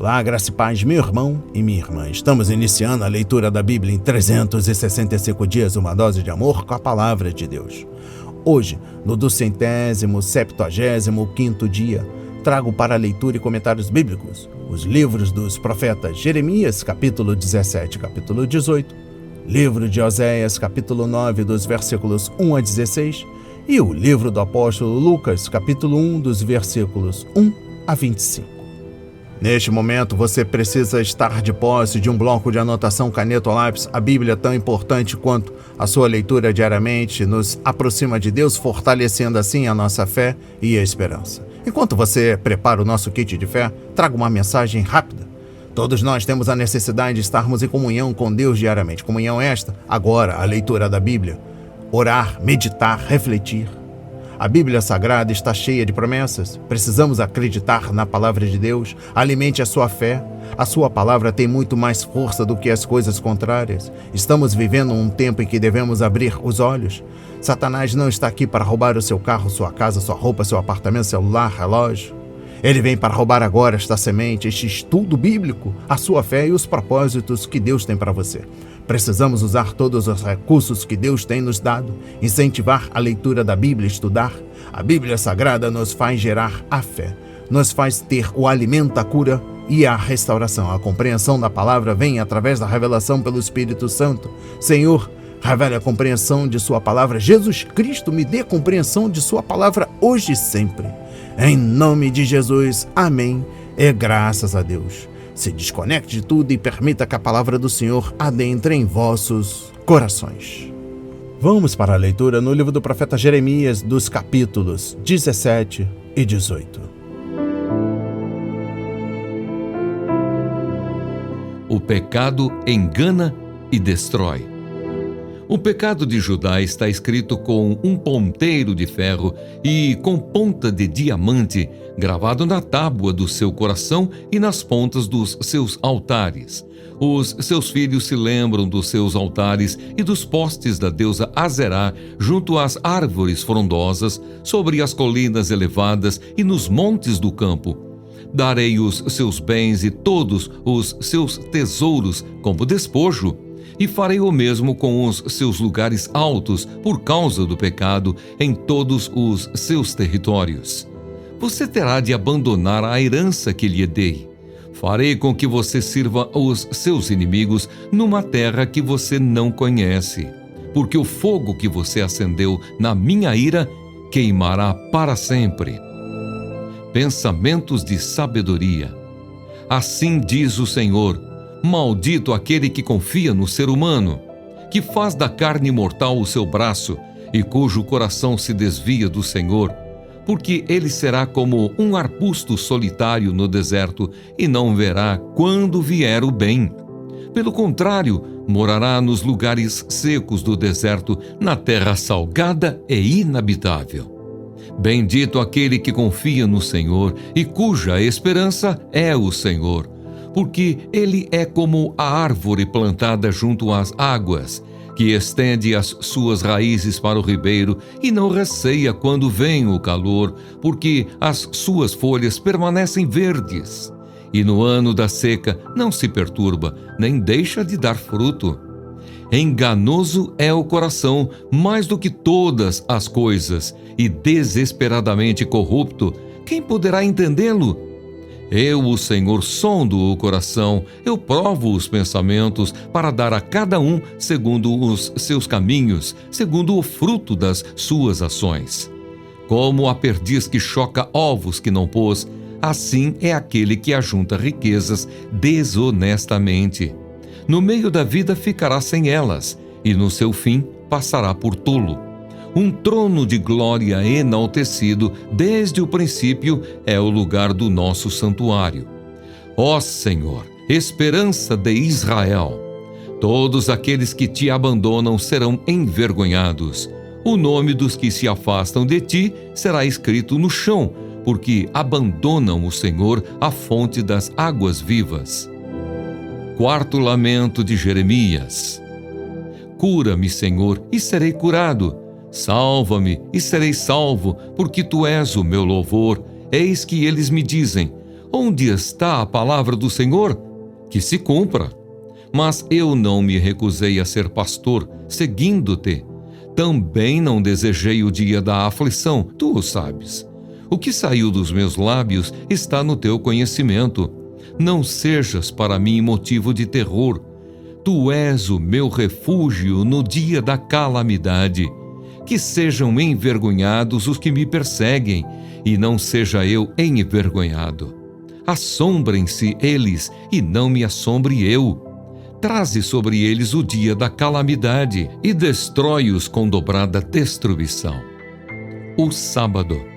Olá, graça e paz, meu irmão e minha irmã. Estamos iniciando a leitura da Bíblia em 365 dias, uma dose de amor com a palavra de Deus. Hoje, no 275º dia, trago para leitura e comentários bíblicos os livros dos profetas Jeremias, capítulo 17, capítulo 18, livro de Oséias, capítulo 9, dos versículos 1 a 16, e o livro do apóstolo Lucas, capítulo 1, dos versículos 1 a 25. Neste momento, você precisa estar de posse de um bloco de anotação, caneta ou lápis. A Bíblia, tão importante quanto a sua leitura diariamente, nos aproxima de Deus, fortalecendo assim a nossa fé e a esperança. Enquanto você prepara o nosso kit de fé, trago uma mensagem rápida. Todos nós temos a necessidade de estarmos em comunhão com Deus diariamente. Comunhão esta, agora, a leitura da Bíblia. Orar, meditar, refletir. A Bíblia Sagrada está cheia de promessas. Precisamos acreditar na palavra de Deus. Alimente a sua fé. A sua palavra tem muito mais força do que as coisas contrárias. Estamos vivendo um tempo em que devemos abrir os olhos. Satanás não está aqui para roubar o seu carro, sua casa, sua roupa, seu apartamento, celular, relógio. Ele vem para roubar agora esta semente, este estudo bíblico, a sua fé e os propósitos que Deus tem para você. Precisamos usar todos os recursos que Deus tem nos dado, incentivar a leitura da Bíblia, estudar. A Bíblia Sagrada nos faz gerar a fé, nos faz ter o alimento, a cura e a restauração. A compreensão da palavra vem através da revelação pelo Espírito Santo. Senhor, revele a compreensão de sua palavra. Jesus Cristo, me dê compreensão de sua palavra hoje e sempre. Em nome de Jesus, amém. E graças a Deus. Se desconecte de tudo e permita que a palavra do Senhor adentre em vossos corações. Vamos para a leitura no livro do profeta Jeremias, dos capítulos 17 e 18. O pecado engana e destrói. O pecado de Judá está escrito com um ponteiro de ferro e com ponta de diamante, gravado na tábua do seu coração e nas pontas dos seus altares. Os seus filhos se lembram dos seus altares e dos postes da deusa Azerá, junto às árvores frondosas, sobre as colinas elevadas e nos montes do campo. Darei os seus bens e todos os seus tesouros como despojo, e farei o mesmo com os seus lugares altos por causa do pecado em todos os seus territórios. Você terá de abandonar a herança que lhe dei. Farei com que você sirva os seus inimigos numa terra que você não conhece, porque o fogo que você acendeu na minha ira queimará para sempre. Pensamentos de sabedoria. Assim diz o Senhor: maldito aquele que confia no ser humano, que faz da carne mortal o seu braço e cujo coração se desvia do Senhor, porque ele será como um arbusto solitário no deserto e não verá quando vier o bem. Pelo contrário, morará nos lugares secos do deserto, na terra salgada e inabitável. Bendito aquele que confia no Senhor e cuja esperança é o Senhor, porque ele é como a árvore plantada junto às águas, que estende as suas raízes para o ribeiro e não receia quando vem o calor, porque as suas folhas permanecem verdes. E no ano da seca não se perturba, nem deixa de dar fruto. Enganoso é o coração mais do que todas as coisas, e desesperadamente corrupto, quem poderá entendê-lo? Eu, o Senhor, sondo o coração, eu provo os pensamentos para dar a cada um segundo os seus caminhos, segundo o fruto das suas ações. Como a perdiz que choca ovos que não pôs, assim é aquele que ajunta riquezas desonestamente. No meio da vida ficará sem elas, e no seu fim passará por tolo. Um trono de glória enaltecido desde o princípio é o lugar do nosso santuário. Ó Senhor, esperança de Israel, todos aqueles que te abandonam serão envergonhados. O nome dos que se afastam de ti será escrito no chão, porque abandonam o Senhor, a fonte das águas vivas. Quarto lamento de Jeremias. Cura-me, Senhor, e serei curado. Salva-me e serei salvo, porque tu és o meu louvor. Eis que eles me dizem: Onde está a palavra do Senhor? Que se cumpra. Mas eu não me recusei a ser pastor, seguindo-te. Também não desejei o dia da aflição, tu o sabes. O que saiu dos meus lábios está no teu conhecimento. Não sejas para mim motivo de terror. Tu és o meu refúgio no dia da calamidade. Que sejam envergonhados os que me perseguem, e não seja eu envergonhado. Assombrem-se eles, e não me assombre eu. Traze sobre eles o dia da calamidade, e destrói-os com dobrada destruição. O sábado.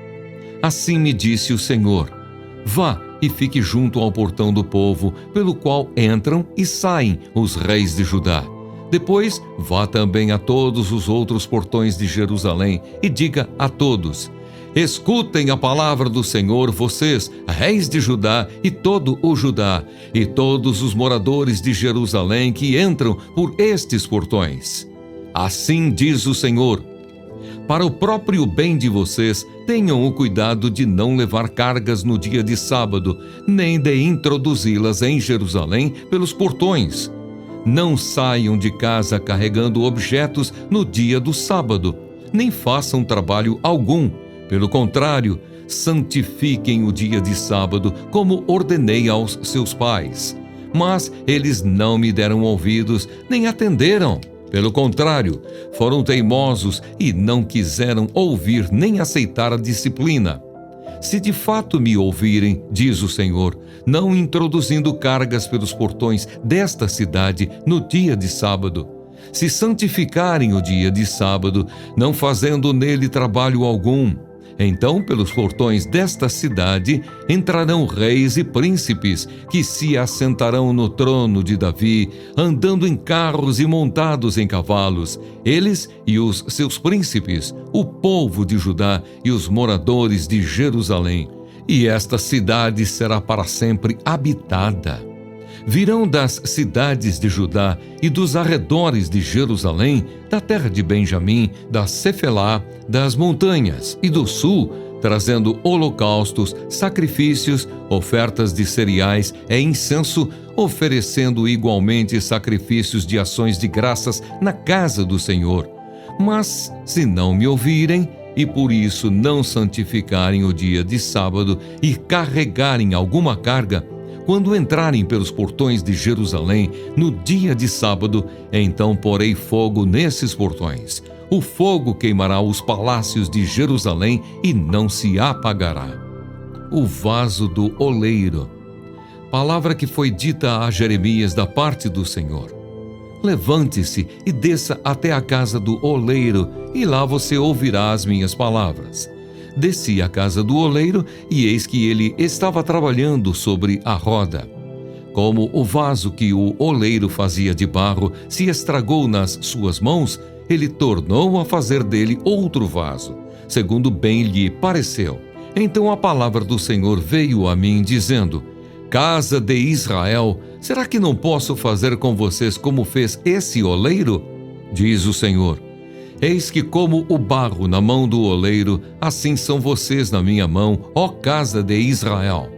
Assim me disse o Senhor: vá e fique junto ao portão do povo, pelo qual entram e saem os reis de Judá. Depois, vá também a todos os outros portões de Jerusalém e diga a todos: escutem a palavra do Senhor, vocês, reis de Judá e todo o Judá, e todos os moradores de Jerusalém que entram por estes portões. Assim diz o Senhor: para o próprio bem de vocês, tenham o cuidado de não levar cargas no dia de sábado, nem de introduzi-las em Jerusalém pelos portões. Não saiam de casa carregando objetos no dia do sábado, nem façam trabalho algum. Pelo contrário, santifiquem o dia de sábado, como ordenei aos seus pais. Mas eles não me deram ouvidos, nem atenderam. Pelo contrário, foram teimosos e não quiseram ouvir nem aceitar a disciplina. Se de fato me ouvirem, diz o Senhor, não introduzindo cargas pelos portões desta cidade no dia de sábado, se santificarem o dia de sábado, não fazendo nele trabalho algum, então pelos portões desta cidade entrarão reis e príncipes que se assentarão no trono de Davi, andando em carros e montados em cavalos, eles e os seus príncipes, o povo de Judá e os moradores de Jerusalém. E esta cidade será para sempre habitada. Virão das cidades de Judá e dos arredores de Jerusalém, da terra de Benjamim, da Cefelá, das montanhas e do sul, trazendo holocaustos, sacrifícios, ofertas de cereais e incenso, oferecendo igualmente sacrifícios de ações de graças na casa do Senhor. Mas, se não me ouvirem, e por isso não santificarem o dia de sábado e carregarem alguma carga, quando entrarem pelos portões de Jerusalém no dia de sábado, então porei fogo nesses portões. O fogo queimará os palácios de Jerusalém e não se apagará. O vaso do oleiro. Palavra que foi dita a Jeremias da parte do Senhor. Levante-se e desça até a casa do oleiro, e lá você ouvirá as minhas palavras. Desci à casa do oleiro, e eis que ele estava trabalhando sobre a roda. Como o vaso que o oleiro fazia de barro se estragou nas suas mãos, ele tornou a fazer dele outro vaso, segundo bem lhe pareceu. Então a palavra do Senhor veio a mim, dizendo: Casa de Israel, será que não posso fazer com vocês como fez esse oleiro? Diz o Senhor: Eis que como o barro na mão do oleiro, assim são vocês na minha mão, ó casa de Israel.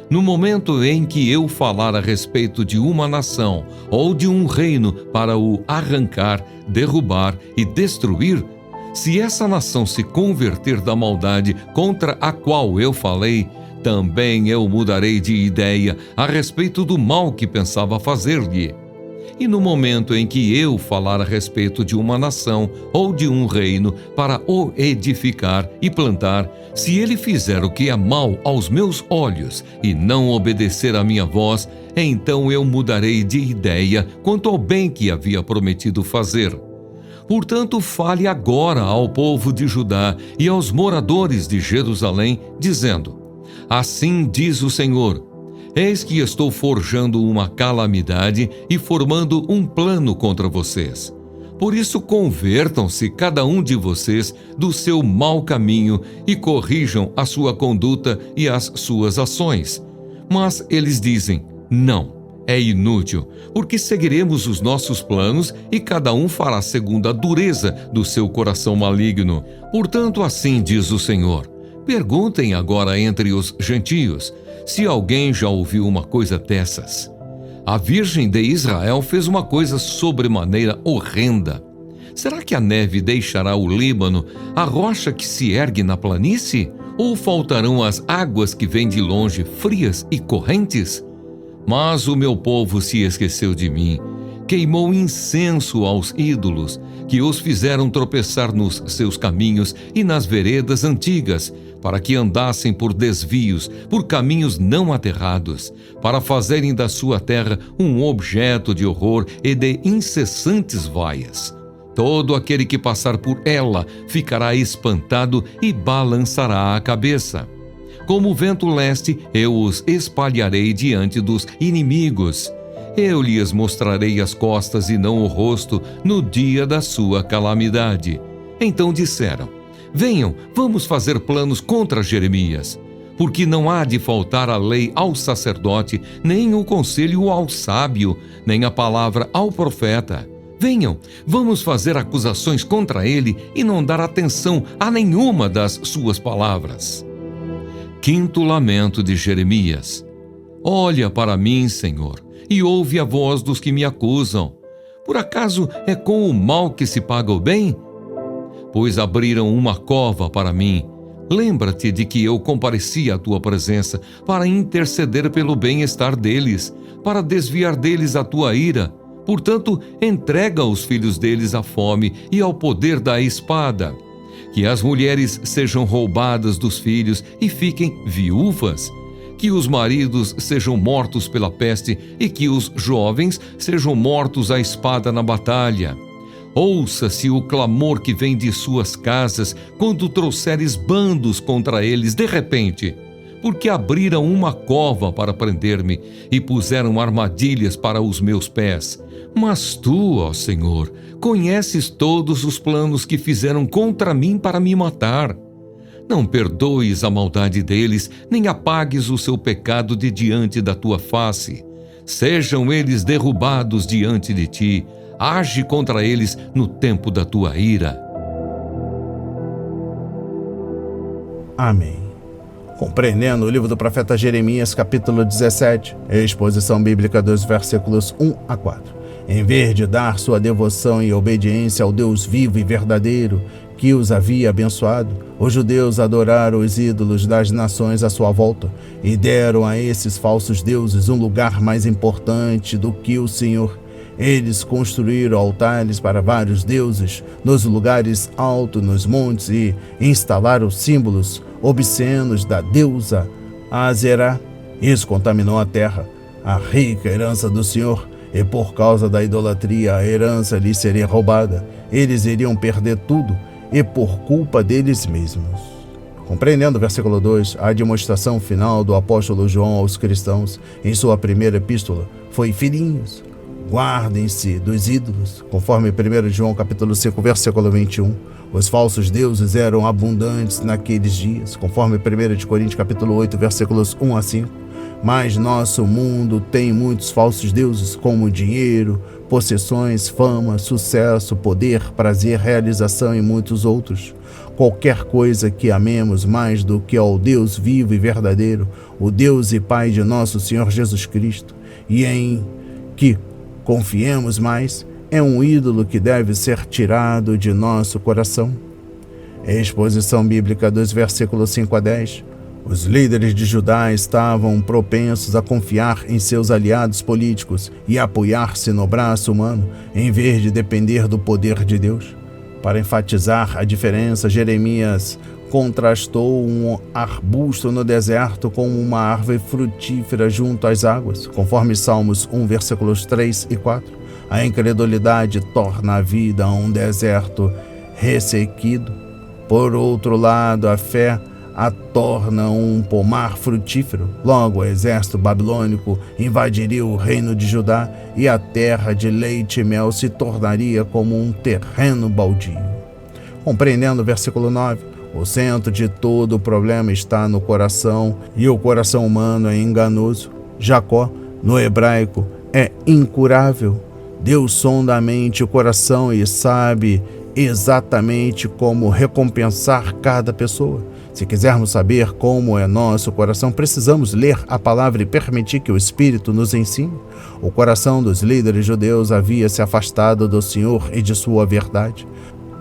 No momento em que eu falar a respeito de uma nação ou de um reino para o arrancar, derrubar e destruir, se essa nação se converter da maldade contra a qual eu falei, também eu mudarei de ideia a respeito do mal que pensava fazer-lhe. E no momento em que eu falar a respeito de uma nação ou de um reino para o edificar e plantar, se ele fizer o que é mal aos meus olhos e não obedecer à minha voz, então eu mudarei de ideia quanto ao bem que havia prometido fazer. Portanto, fale agora ao povo de Judá e aos moradores de Jerusalém, dizendo: Assim diz o Senhor: Eis que estou forjando uma calamidade e formando um plano contra vocês. Por isso convertam-se cada um de vocês do seu mau caminho e corrijam a sua conduta e as suas ações. Mas eles dizem: Não, é inútil, porque seguiremos os nossos planos e cada um fará segundo a dureza do seu coração maligno. Portanto, assim diz o Senhor: Perguntem agora entre os gentios se alguém já ouviu uma coisa dessas. A Virgem de Israel fez uma coisa sobremaneira horrenda. Será que a neve deixará o Líbano, a rocha que se ergue na planície? Ou faltarão as águas que vêm de longe, frias e correntes? Mas o meu povo se esqueceu de mim, queimou incenso aos ídolos, que os fizeram tropeçar nos seus caminhos e nas veredas antigas, para que andassem por desvios, por caminhos não aterrados, para fazerem da sua terra um objeto de horror e de incessantes vaias. Todo aquele que passar por ela ficará espantado e balançará a cabeça. Como vento leste, eu os espalharei diante dos inimigos. Eu lhes mostrarei as costas e não o rosto no dia da sua calamidade. Então disseram: venham, vamos fazer planos contra Jeremias, porque não há de faltar a lei ao sacerdote, nem o conselho ao sábio, nem a palavra ao profeta. Venham, vamos fazer acusações contra ele e não dar atenção a nenhuma das suas palavras. Quinto lamento de Jeremias. Olha para mim, Senhor, e ouve a voz dos que me acusam. Por acaso é com o mal que se paga o bem? Pois abriram uma cova para mim. Lembra-te de que eu compareci à tua presença para interceder pelo bem-estar deles, para desviar deles a tua ira. Portanto, entrega os filhos deles à fome e ao poder da espada. Que as mulheres sejam roubadas dos filhos e fiquem viúvas. Que os maridos sejam mortos pela peste e que os jovens sejam mortos à espada na batalha. Ouça-se o clamor que vem de suas casas quando trouxeres bandos contra eles de repente, porque abriram uma cova para prender-me e puseram armadilhas para os meus pés. Mas tu, ó Senhor, conheces todos os planos que fizeram contra mim para me matar. Não perdoes a maldade deles, nem apagues o seu pecado de diante da tua face. Sejam eles derrubados diante de ti. Age contra eles no tempo da tua ira. Amém. Compreendendo o livro do profeta Jeremias, capítulo 17, exposição bíblica dos versículos 1 a 4. Em vez de dar sua devoção e obediência ao Deus vivo e verdadeiro, que os havia abençoado, os judeus adoraram os ídolos das nações à sua volta e deram a esses falsos deuses um lugar mais importante do que o Senhor. Eles construíram altares para vários deuses nos lugares altos, nos montes, e instalaram símbolos obscenos da deusa Azerá. Isso contaminou a terra, a rica herança do Senhor, e por causa da idolatria a herança lhes seria roubada. Eles iriam perder tudo, e por culpa deles mesmos. Compreendendo o versículo 2, a demonstração final do apóstolo João aos cristãos em sua primeira epístola foi: filhinhos, guardem-se dos ídolos, conforme 1 João capítulo 5, versículo 21. Os falsos deuses eram abundantes naqueles dias, conforme 1 Coríntios capítulo 8, versículos 1 a 5. Mas nosso mundo tem muitos falsos deuses, como dinheiro, possessões, fama, sucesso, poder, prazer, realização e muitos outros. Qualquer coisa que amemos mais do que ao Deus vivo e verdadeiro, o Deus e Pai de nosso Senhor Jesus Cristo, e em que confiemos mais, é um ídolo que deve ser tirado de nosso coração. Exposição bíblica dos versículos 5 a 10. Os líderes de Judá estavam propensos a confiar em seus aliados políticos e apoiar-se no braço humano, em vez de depender do poder de Deus. Para enfatizar a diferença, Jeremias contrastou um arbusto no deserto com uma árvore frutífera junto às águas, conforme Salmos 1, versículos 3 e 4. A incredulidade torna a vida um deserto ressequido. Por outro lado, a fé a torna um pomar frutífero. Logo, o exército babilônico invadiria o reino de Judá e a terra de leite e mel se tornaria como um terreno baldio. Compreendendo o versículo 9, o centro de todo o problema está no coração, e o coração humano é enganoso. Jacó, no hebraico, é incurável. Deus sonda a mente e o coração e sabe exatamente como recompensar cada pessoa. Se quisermos saber como é nosso coração, precisamos ler a palavra e permitir que o Espírito nos ensine. O coração dos líderes judeus havia se afastado do Senhor e de sua verdade.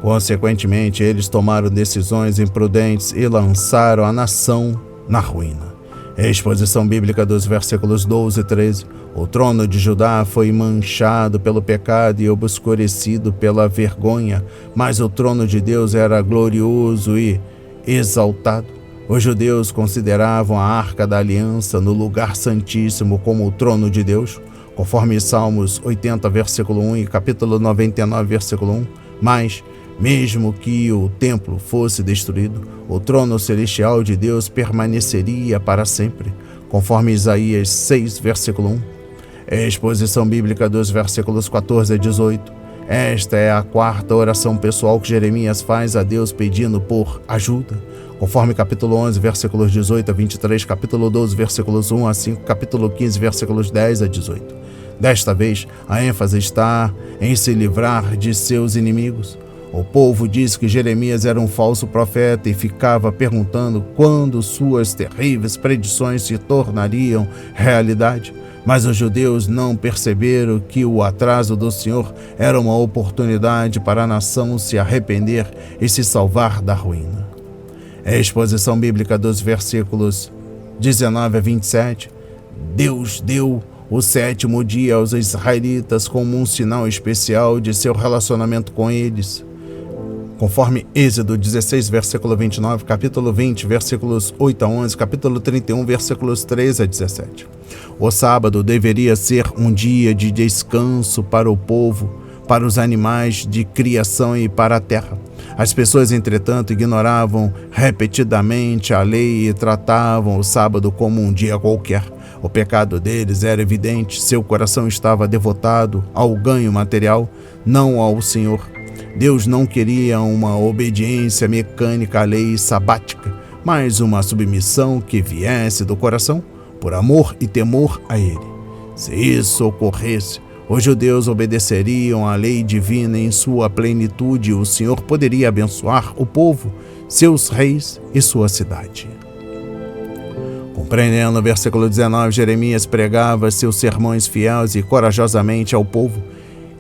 Consequentemente, eles tomaram decisões imprudentes e lançaram a nação na ruína. Exposição bíblica dos versículos 12 e 13. O trono de Judá foi manchado pelo pecado e obscurecido pela vergonha, mas o trono de Deus era glorioso e exaltado. Os judeus consideravam a Arca da Aliança no lugar santíssimo como o trono de Deus, conforme Salmos 80, versículo 1 e capítulo 99, versículo 1. Mas, mesmo que o templo fosse destruído, o trono celestial de Deus permaneceria para sempre, conforme Isaías 6, versículo 1. Exposição bíblica dos versículos 14 a 18. Esta é a quarta oração pessoal que Jeremias faz a Deus pedindo por ajuda, conforme capítulo 11, versículos 18 a 23, capítulo 12, versículos 1 a 5, capítulo 15, versículos 10 a 18. Desta vez, a ênfase está em se livrar de seus inimigos. O povo disse que Jeremias era um falso profeta e ficava perguntando quando suas terríveis predições se tornariam realidade. Mas os judeus não perceberam que o atraso do Senhor era uma oportunidade para a nação se arrepender e se salvar da ruína. A exposição bíblica dos versículos 19 a 27. Deus deu o sétimo dia aos israelitas como um sinal especial de seu relacionamento com eles, conforme Êxodo 16, versículo 29, capítulo 20, versículos 8 a 11, capítulo 31, versículos 3 a 17. O sábado deveria ser um dia de descanso para o povo, para os animais de criação e para a terra. As pessoas, entretanto, ignoravam repetidamente a lei e tratavam o sábado como um dia qualquer. O pecado deles era evidente, seu coração estava devotado ao ganho material, não ao Senhor. Deus não queria uma obediência mecânica à lei sabática, mas uma submissão que viesse do coração, por amor e temor a Ele. Se isso ocorresse, os judeus obedeceriam à lei divina em sua plenitude e o Senhor poderia abençoar o povo, seus reis e sua cidade. Compreendendo o versículo 19, Jeremias pregava seus sermões fiéis e corajosamente ao povo.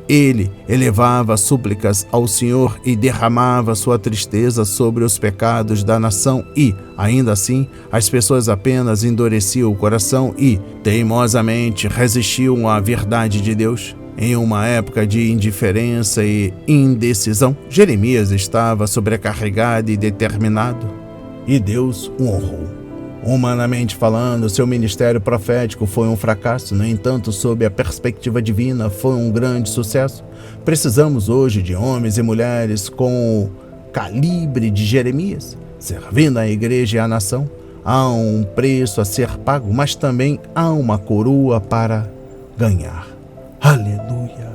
Ele elevava súplicas ao Senhor e derramava sua tristeza sobre os pecados da nação e, ainda assim, as pessoas apenas endureciam o coração e, teimosamente, resistiam à verdade de Deus. Em uma época de indiferença e indecisão, Jeremias estava sobrecarregado e determinado, e Deus o honrou. Humanamente falando, seu ministério profético foi um fracasso. No entanto, sob a perspectiva divina, foi um grande sucesso. Precisamos hoje de homens e mulheres com o calibre de Jeremias, servindo a igreja e a nação. Há um preço a ser pago, mas também há uma coroa para ganhar. Aleluia!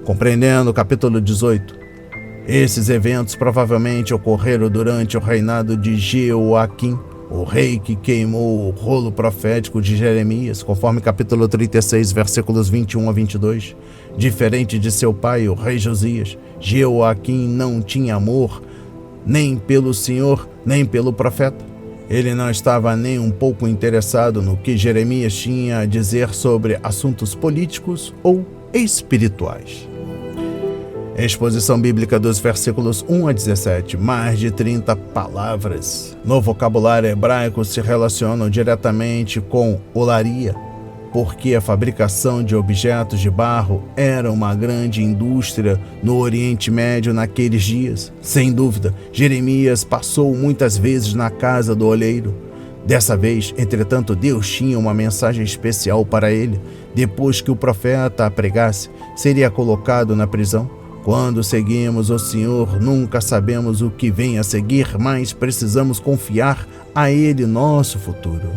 Compreendendo o capítulo 18. Esses eventos provavelmente ocorreram durante o reinado de Jeoaquim, o rei que queimou o rolo profético de Jeremias, conforme capítulo 36, versículos 21 a 22. Diferente de seu pai, o rei Josias, Jeoaquim não tinha amor nem pelo Senhor, nem pelo profeta. Ele não estava nem um pouco interessado no que Jeremias tinha a dizer sobre assuntos políticos ou espirituais. Exposição bíblica dos versículos 1 a 17, mais de 30 palavras. No vocabulário hebraico se relacionam diretamente com olaria, porque a fabricação de objetos de barro era uma grande indústria no Oriente Médio naqueles dias. Sem dúvida, Jeremias passou muitas vezes na casa do oleiro. Dessa vez, entretanto, Deus tinha uma mensagem especial para ele. Depois que o profeta a pregasse, seria colocado na prisão. Quando seguimos o Senhor, nunca sabemos o que vem a seguir, mas precisamos confiar a Ele nosso futuro.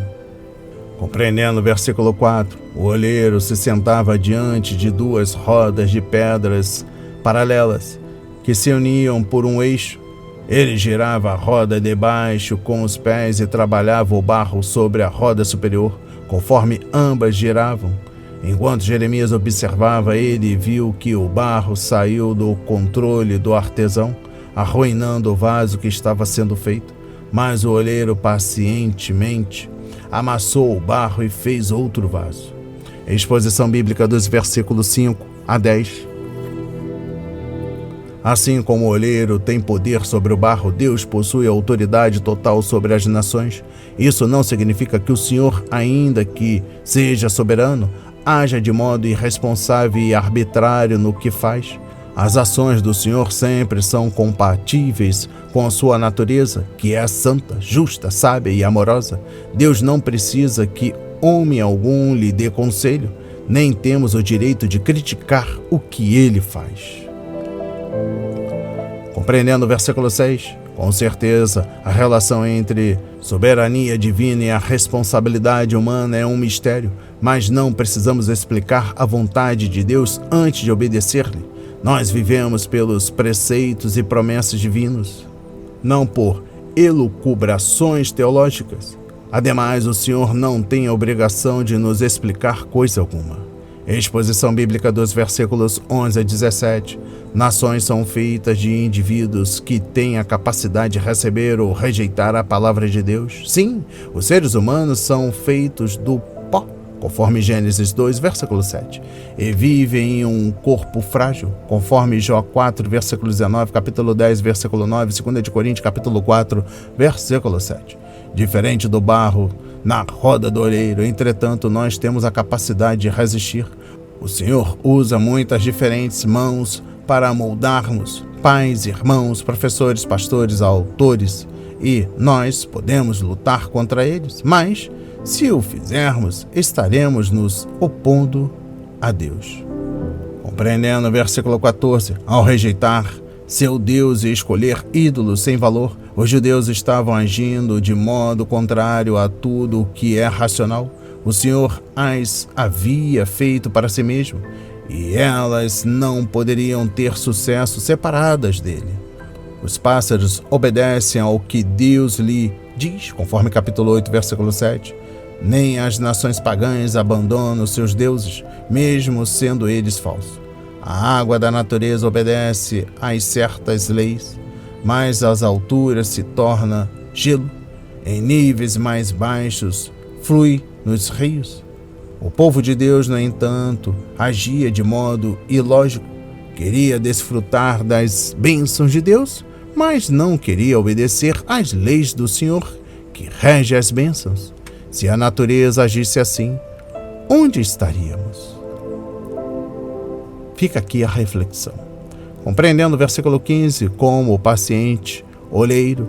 Compreendendo o versículo 4, o oleiro se sentava diante de duas rodas de pedras paralelas, que se uniam por um eixo. Ele girava a roda de baixo com os pés e trabalhava o barro sobre a roda superior, conforme ambas giravam. Enquanto Jeremias observava, ele viu que o barro saiu do controle do artesão. arruinando o vaso que estava sendo feito. Mas o oleiro pacientemente amassou o barro e fez outro vaso. Exposição bíblica dos versículos 5 a 10. Assim como o oleiro tem poder sobre o barro, Deus possui autoridade total sobre as nações. Isso não significa que o Senhor, ainda que seja soberano, haja de modo irresponsável e arbitrário no que faz. As ações do Senhor sempre são compatíveis com a sua natureza, que é santa, justa, sábia e amorosa. Deus não precisa que homem algum lhe dê conselho, nem temos o direito de criticar o que ele faz. Compreendendo o versículo 6, com certeza a relação entre soberania divina e a responsabilidade humana é um mistério, mas não precisamos explicar a vontade de Deus antes de obedecer-lhe. Nós vivemos pelos preceitos e promessas divinos, não por elucubrações teológicas. Ademais, o Senhor não tem a obrigação de nos explicar coisa alguma. Exposição bíblica dos versículos 11 a 17. Nações são feitas de indivíduos que têm a capacidade de receber ou rejeitar a palavra de Deus. Sim, os seres humanos são feitos do pó, conforme Gênesis 2, versículo 7. E vivem em um corpo frágil, conforme Jó 4, versículo 19, capítulo 10, versículo 9, 2 de Coríntios, capítulo 4, versículo 7. Diferente do barro na roda do oleiro, entretanto, nós temos a capacidade de resistir. O Senhor usa muitas diferentes mãos para moldarmos, pais, irmãos, professores, pastores, autores, e nós podemos lutar contra eles, mas, se o fizermos, estaremos nos opondo a Deus. Compreendendo o versículo 14, ao rejeitar seu Deus e escolher ídolos sem valor, os judeus estavam agindo de modo contrário a tudo o que é racional. O Senhor as havia feito para si mesmo, e elas não poderiam ter sucesso separadas dele. Os pássaros obedecem ao que Deus lhe diz, conforme capítulo 8, versículo 7. Nem as nações pagãs abandonam seus deuses, mesmo sendo eles falsos. A água da natureza obedece às certas leis, mas às alturas se torna gelo. Em níveis mais baixos, flui nos rios. O povo de Deus, no entanto, agia de modo ilógico. Queria desfrutar das bênçãos de Deus, mas não queria obedecer às leis do Senhor, que rege as bênçãos. Se a natureza agisse assim, onde estaríamos? Fica aqui a reflexão. Compreendendo o versículo 15, como o paciente oleiro,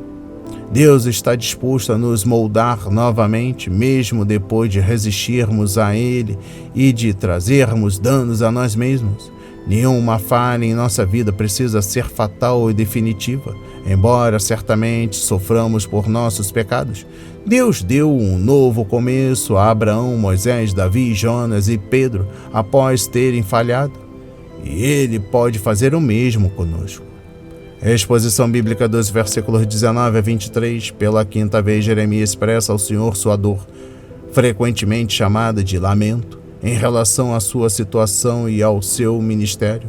Deus está disposto a nos moldar novamente, mesmo depois de resistirmos a Ele e de trazermos danos a nós mesmos. Nenhuma falha em nossa vida precisa ser fatal e definitiva, embora certamente soframos por nossos pecados. Deus deu um novo começo a Abraão, Moisés, Davi, Jonas e Pedro após terem falhado. E Ele pode fazer o mesmo conosco. A exposição bíblica dos versículos 19 a 23, pela quinta vez Jeremias expressa ao Senhor sua dor, frequentemente chamada de lamento, em relação à sua situação e ao seu ministério.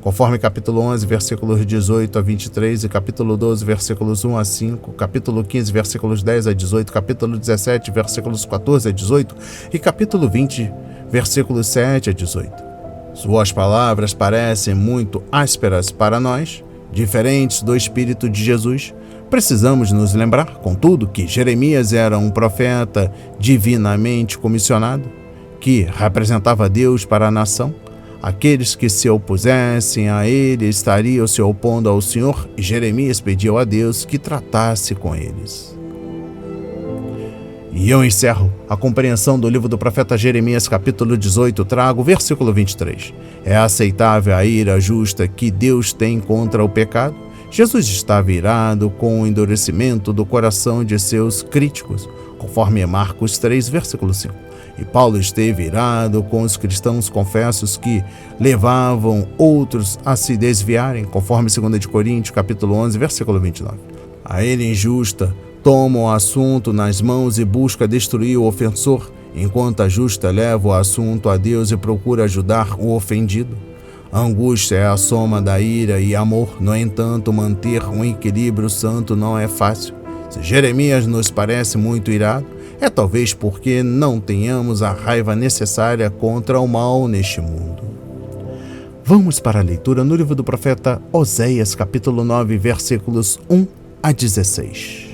Conforme capítulo 11, versículos 18 a 23 e capítulo 12, versículos 1 a 5, capítulo 15, versículos 10 a 18, capítulo 17, versículos 14 a 18 e capítulo 20, versículos 7 a 18. Suas palavras parecem muito ásperas para nós, diferentes do Espírito de Jesus. Precisamos nos lembrar, contudo, que Jeremias era um profeta divinamente comissionado, que representava Deus para a nação. Aqueles que se opusessem a ele estariam se opondo ao Senhor, e Jeremias pediu a Deus que tratasse com eles. E eu encerro a compreensão do livro do profeta Jeremias, capítulo 18, trago o versículo 23. É aceitável a ira justa que Deus tem contra o pecado? Jesus estava irado com o endurecimento do coração de seus críticos, conforme Marcos 3, versículo 5. E Paulo esteve irado com os cristãos confessos que levavam outros a se desviarem, conforme 2 de Coríntios, capítulo 11, versículo 29. A ira injusta toma o assunto nas mãos e busca destruir o ofensor, enquanto a justa leva o assunto a Deus e procura ajudar o ofendido. A angústia é a soma da ira e amor. No entanto, manter um equilíbrio santo não é fácil. Se Jeremias nos parece muito irado, é talvez porque não tenhamos a raiva necessária contra o mal neste mundo. Vamos para a leitura no livro do profeta Oséias, capítulo 9, versículos 1 a 16.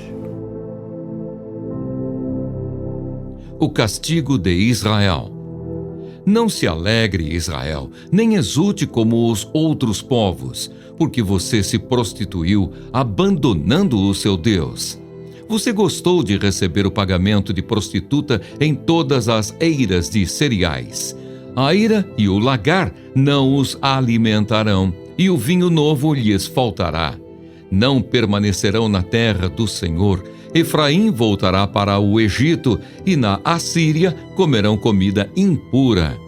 O castigo de Israel. Não se alegre, Israel, nem exulte como os outros povos, porque você se prostituiu, abandonando o seu Deus. Você gostou de receber o pagamento de prostituta em todas as eiras de cereais. A ira e o lagar não os alimentarão, e o vinho novo lhes faltará. Não permanecerão na terra do Senhor. Efraim voltará para o Egito, e na Assíria comerão comida impura.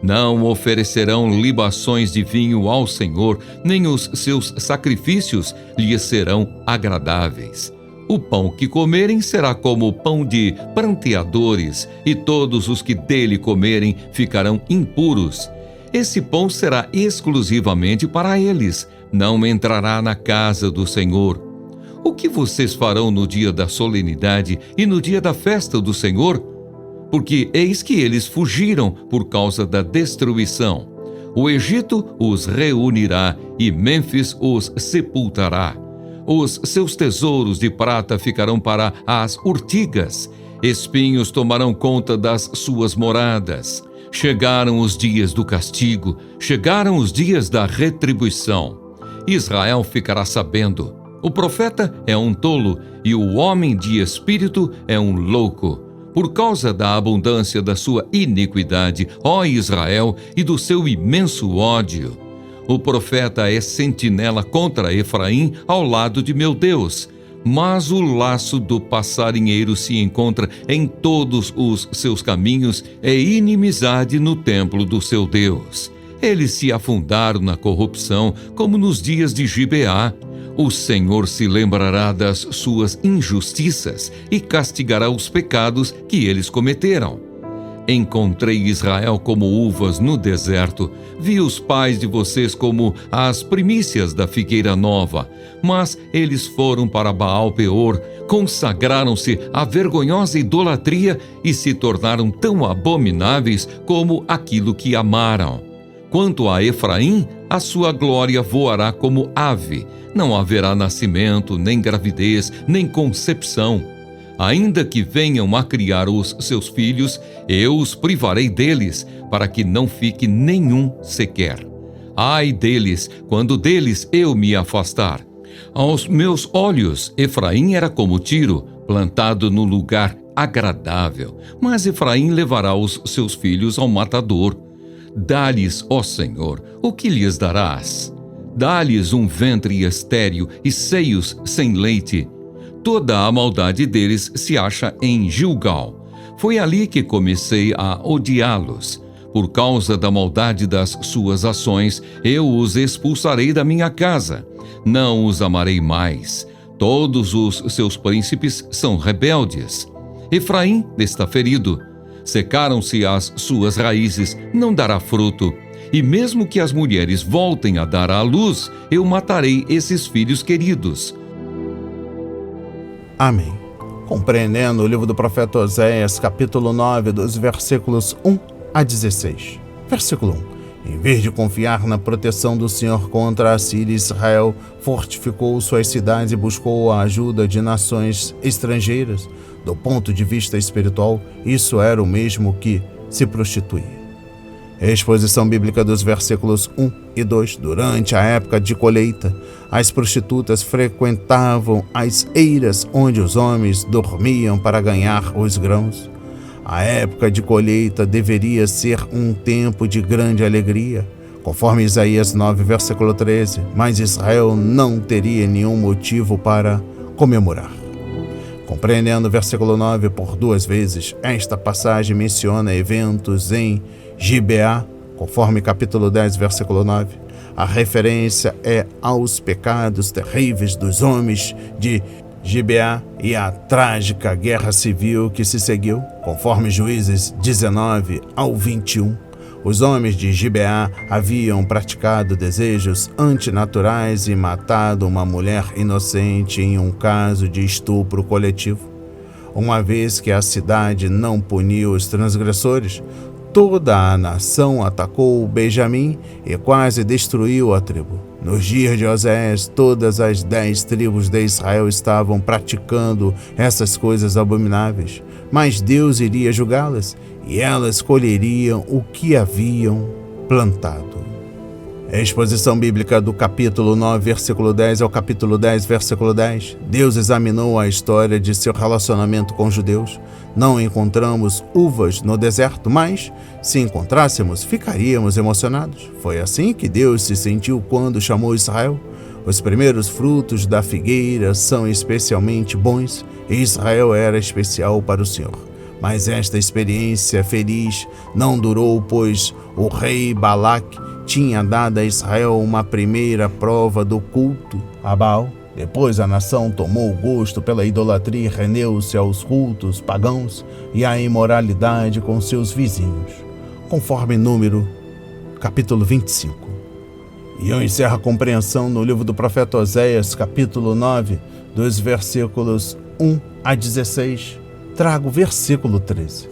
Não oferecerão libações de vinho ao Senhor, nem os seus sacrifícios lhes serão agradáveis. O pão que comerem será como pão de pranteadores, e todos os que dele comerem ficarão impuros. Esse pão será exclusivamente para eles, não entrará na casa do Senhor. O que vocês farão no dia da solenidade e no dia da festa do Senhor? Porque eis que eles fugiram por causa da destruição. O Egito os reunirá e Mênfis os sepultará. Os seus tesouros de prata ficarão para as urtigas. Espinhos tomarão conta das suas moradas. Chegaram os dias do castigo, chegaram os dias da retribuição. Israel ficará sabendo: o profeta é um tolo e o homem de espírito é um louco. Por causa da abundância da sua iniquidade, ó Israel, e do seu imenso ódio. O profeta é sentinela contra Efraim ao lado de meu Deus. Mas o laço do passarinheiro se encontra em todos os seus caminhos, é inimizade no templo do seu Deus. Eles se afundaram na corrupção, como nos dias de Gibeá. O Senhor se lembrará das suas injustiças e castigará os pecados que eles cometeram. Encontrei Israel como uvas no deserto, vi os pais de vocês como as primícias da figueira nova, mas eles foram para Baal-Peor, consagraram-se à vergonhosa idolatria e se tornaram tão abomináveis como aquilo que amaram. Quanto a Efraim, a sua glória voará como ave, não haverá nascimento, nem gravidez, nem concepção. Ainda que venham a criar os seus filhos, eu os privarei deles, para que não fique nenhum sequer. Ai deles, quando deles eu me afastar. Aos meus olhos, Efraim era como Tiro, plantado no lugar agradável, mas Efraim levará os seus filhos ao matador. Dá-lhes, ó Senhor, o que lhes darás? Dá-lhes um ventre estéril e seios sem leite. Toda a maldade deles se acha em Gilgal. Foi ali que comecei a odiá-los. Por causa da maldade das suas ações, eu os expulsarei da minha casa. Não os amarei mais. Todos os seus príncipes são rebeldes. Efraim está ferido. Secaram-se as suas raízes, não dará fruto. E mesmo que as mulheres voltem a dar à luz, eu matarei esses filhos queridos. Amém. Compreendendo o livro do profeta Oséias, capítulo 9, dos versículos 1 a 16. Versículo 1. Em vez de confiar na proteção do Senhor contra a Síria, Israel fortificou suas cidades e buscou a ajuda de nações estrangeiras. Do ponto de vista espiritual, isso era o mesmo que se prostituir. Exposição bíblica dos versículos 1 e 2. Durante a época de colheita, as prostitutas frequentavam as eiras onde os homens dormiam para ganhar os grãos. A época de colheita deveria ser um tempo de grande alegria, conforme Isaías 9, versículo 13, mas Israel não teria nenhum motivo para comemorar. Compreendendo o versículo 9 por duas vezes, esta passagem menciona eventos em Gibeá, conforme capítulo 10, versículo 9. A referência é aos pecados terríveis dos homens de Gibeá e à trágica guerra civil que se seguiu, conforme Juízes 19 ao 21. Os homens de Gibeá haviam praticado desejos antinaturais e matado uma mulher inocente em um caso de estupro coletivo. Uma vez que a cidade não puniu os transgressores, toda a nação atacou Benjamim e quase destruiu a tribo. Nos dias de Oséias, todas as 10 tribos de Israel estavam praticando essas coisas abomináveis, mas Deus iria julgá-las e elas colheriam o que haviam plantado. A exposição bíblica do capítulo 9, versículo 10 ao capítulo 10, versículo 10. Deus examinou a história de seu relacionamento com os judeus. Não encontramos uvas no deserto, mas, se encontrássemos, ficaríamos emocionados. Foi assim que Deus se sentiu quando chamou Israel. Os primeiros frutos da figueira são especialmente bons, e Israel era especial para o Senhor. Mas esta experiência feliz não durou, pois o rei Balaque tinha dado a Israel uma primeira prova do culto a Baal. Depois a nação tomou gosto pela idolatria e rendeu-se aos cultos pagãos e à imoralidade com seus vizinhos, conforme Número, capítulo 25. E eu encerro a compreensão no livro do profeta Oséias, capítulo 9, dos versículos 1 a 16. Trago o versículo 13.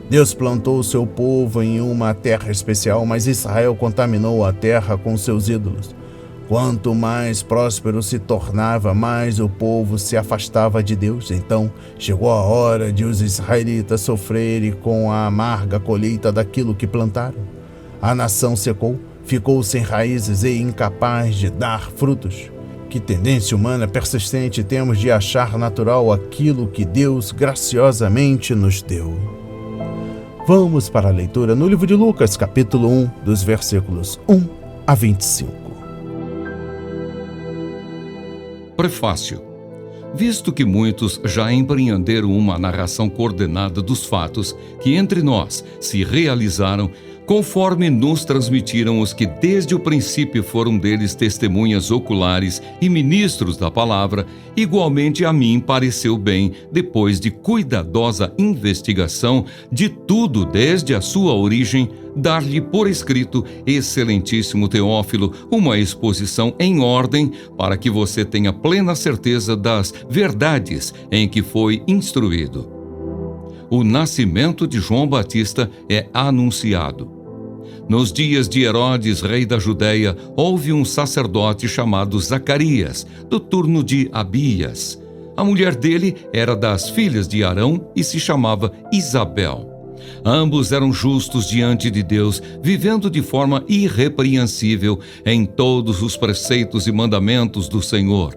Deus plantou o seu povo em uma terra especial, mas Israel contaminou a terra com seus ídolos. Quanto mais próspero se tornava, mais o povo se afastava de Deus. Então chegou a hora de os israelitas sofrerem com a amarga colheita daquilo que plantaram. A nação secou, ficou sem raízes e incapaz de dar frutos. Que tendência humana persistente temos de achar natural aquilo que Deus graciosamente nos deu. Vamos para a leitura no livro de Lucas, capítulo 1, dos versículos 1 a 25. Prefácio. Visto que muitos já empreenderam uma narração coordenada dos fatos que entre nós se realizaram, conforme nos transmitiram os que desde o princípio foram deles testemunhas oculares e ministros da palavra, igualmente a mim pareceu bem, depois de cuidadosa investigação de tudo desde a sua origem, dar-lhe por escrito, excelentíssimo Teófilo, uma exposição em ordem para que você tenha plena certeza das verdades em que foi instruído. O nascimento de João Batista é anunciado. Nos dias de Herodes, rei da Judéia, houve um sacerdote chamado Zacarias, do turno de Abias. A mulher dele era das filhas de Arão e se chamava Isabel. Ambos eram justos diante de Deus, vivendo de forma irrepreensível em todos os preceitos e mandamentos do Senhor.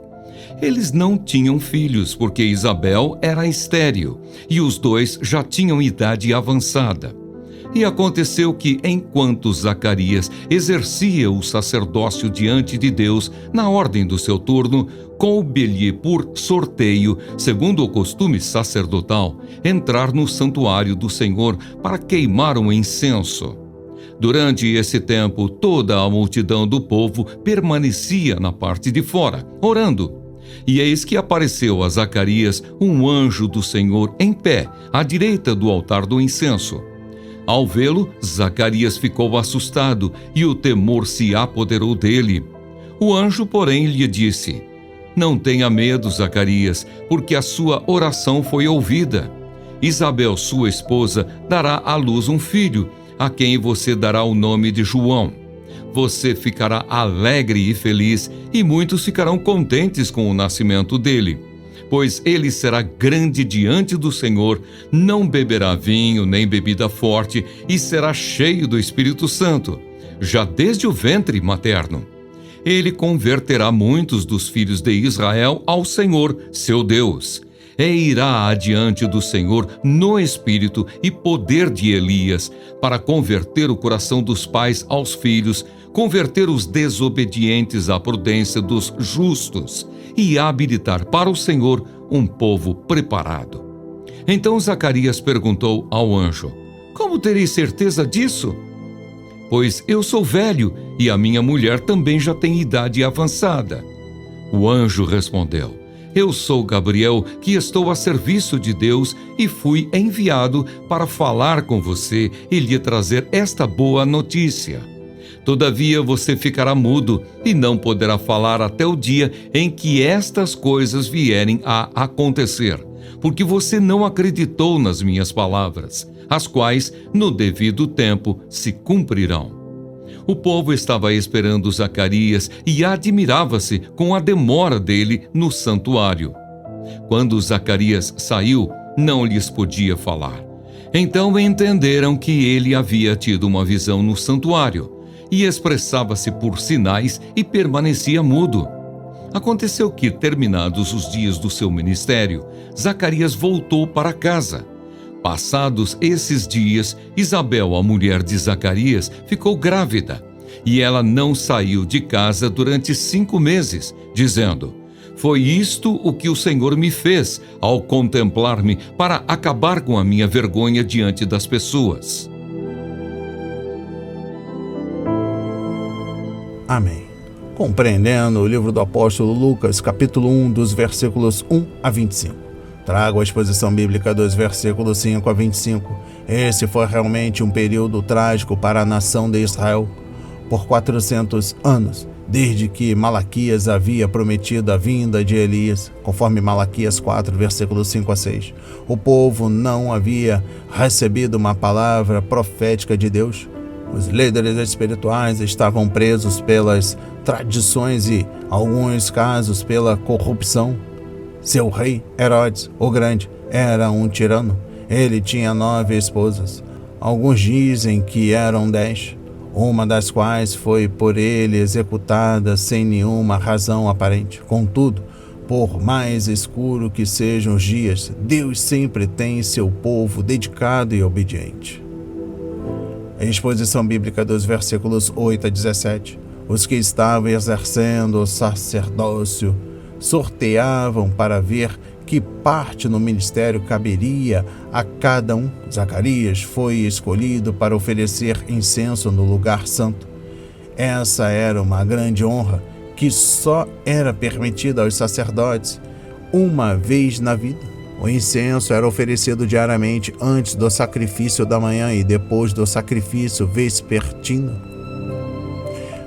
Eles não tinham filhos, porque Isabel era estéril, e os dois já tinham idade avançada. E aconteceu que, enquanto Zacarias exercia o sacerdócio diante de Deus, na ordem do seu turno, coube-lhe por sorteio, segundo o costume sacerdotal, entrar no santuário do Senhor para queimar um incenso. Durante esse tempo, toda a multidão do povo permanecia na parte de fora, orando. E eis que apareceu a Zacarias um anjo do Senhor em pé, à direita do altar do incenso. Ao vê-lo, Zacarias ficou assustado e o temor se apoderou dele. O anjo, porém, lhe disse: Não tenha medo, Zacarias, porque a sua oração foi ouvida. Isabel, sua esposa, dará à luz um filho, a quem você dará o nome de João. Você ficará alegre e feliz, e muitos ficarão contentes com o nascimento dele. Pois ele será grande diante do Senhor, não beberá vinho nem bebida forte, e será cheio do Espírito Santo, já desde o ventre materno. Ele converterá muitos dos filhos de Israel ao Senhor, seu Deus, e irá adiante do Senhor no espírito e poder de Elias, para converter o coração dos pais aos filhos, converter os desobedientes à prudência dos justos, e habilitar para o Senhor um povo preparado. Então Zacarias perguntou ao anjo: Como terei certeza disso? Pois eu sou velho e a minha mulher também já tem idade avançada. O anjo respondeu: Eu sou Gabriel, que estou a serviço de Deus e fui enviado para falar com você e lhe trazer esta boa notícia. Todavia você ficará mudo e não poderá falar até o dia em que estas coisas vierem a acontecer, porque você não acreditou nas minhas palavras, as quais, no devido tempo, se cumprirão. O povo estava esperando Zacarias e admirava-se com a demora dele no santuário. Quando Zacarias saiu, não lhes podia falar. Então entenderam que ele havia tido uma visão no santuário, e expressava-se por sinais e permanecia mudo. Aconteceu que, terminados os dias do seu ministério, Zacarias voltou para casa. Passados esses dias, Isabel, a mulher de Zacarias, ficou grávida, e ela não saiu de casa durante 5 meses, dizendo: "Foi isto o que o Senhor me fez ao contemplar-me para acabar com a minha vergonha diante das pessoas." Amém. Compreendendo o livro do apóstolo Lucas, capítulo 1, dos versículos 1 a 25. Trago a exposição bíblica dos versículos 5 a 25. Esse foi realmente um período trágico para a nação de Israel. Por 400 anos, desde que Malaquias havia prometido a vinda de Elias, conforme Malaquias 4, versículos 5 a 6. O povo não havia recebido uma palavra profética de Deus. Os líderes espirituais estavam presos pelas tradições e, em alguns casos, pela corrupção. Seu rei, Herodes, o Grande, era um tirano. Ele tinha 9 esposas. Alguns dizem que eram 10, uma das quais foi por ele executada sem nenhuma razão aparente. Contudo, por mais escuro que sejam os dias, Deus sempre tem seu povo dedicado e obediente. A exposição bíblica dos versículos 8 a 17. Os que estavam exercendo o sacerdócio sorteavam para ver que parte no ministério caberia a cada um. Zacarias foi escolhido para oferecer incenso no lugar santo. Essa era uma grande honra que só era permitida aos sacerdotes uma vez na vida. O incenso era oferecido diariamente antes do sacrifício da manhã e depois do sacrifício vespertino,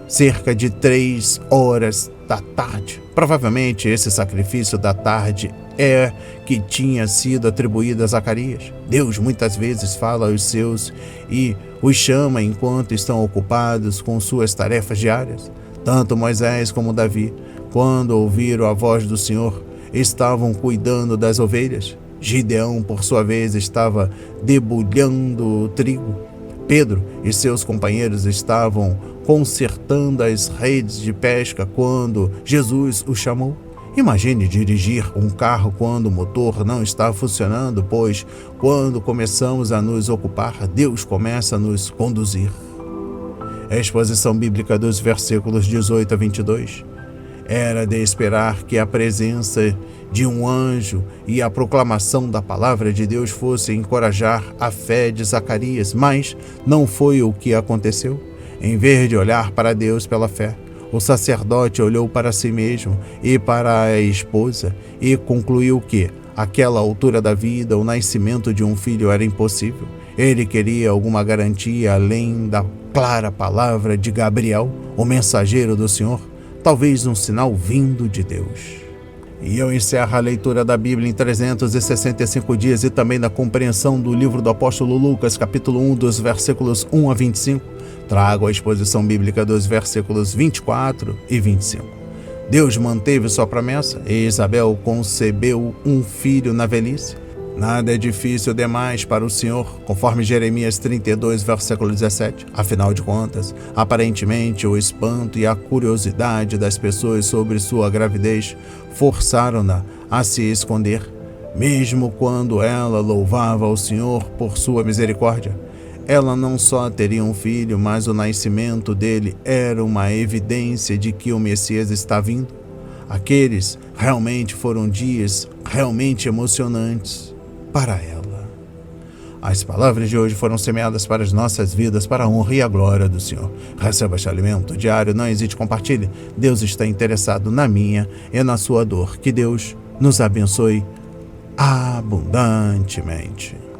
cerca de 3 horas da tarde. Provavelmente esse sacrifício da tarde é que tinha sido atribuído a Zacarias. Deus muitas vezes fala aos seus e os chama enquanto estão ocupados com suas tarefas diárias. Tanto Moisés como Davi, quando ouviram a voz do Senhor, estavam cuidando das ovelhas. Gideão, por sua vez, estava debulhando o trigo. Pedro e seus companheiros estavam consertando as redes de pesca quando Jesus o chamou. Imagine dirigir um carro quando o motor não está funcionando, pois quando começamos a nos ocupar, Deus começa a nos conduzir. A exposição bíblica dos versículos 18 a 22. Era de esperar que a presença de um anjo e a proclamação da palavra de Deus fosse encorajar a fé de Zacarias, mas não foi o que aconteceu. Em vez de olhar para Deus pela fé, o sacerdote olhou para si mesmo e para a esposa e concluiu que, àquela altura da vida, o nascimento de um filho era impossível. Ele queria alguma garantia além da clara palavra de Gabriel, o mensageiro do Senhor, talvez um sinal vindo de Deus. E eu encerro a leitura da Bíblia em 365 dias e também da compreensão do livro do apóstolo Lucas, capítulo 1, dos versículos 1 a 25. Trago a exposição bíblica dos versículos 24 e 25. Deus manteve sua promessa e Isabel concebeu um filho na velhice. Nada é difícil demais para o Senhor, conforme Jeremias 32, versículo 17. Afinal de contas, aparentemente o espanto e a curiosidade das pessoas sobre sua gravidez forçaram-na a se esconder, mesmo quando ela louvava ao Senhor por sua misericórdia. Ela não só teria um filho, mas o nascimento dele era uma evidência de que o Messias está vindo. Aqueles realmente foram dias realmente emocionantes para ela. As palavras de hoje foram semeadas para as nossas vidas, para a honra e a glória do Senhor. Receba este alimento diário, não hesite, compartilhe. Deus está interessado na minha e na sua dor. Que Deus nos abençoe abundantemente.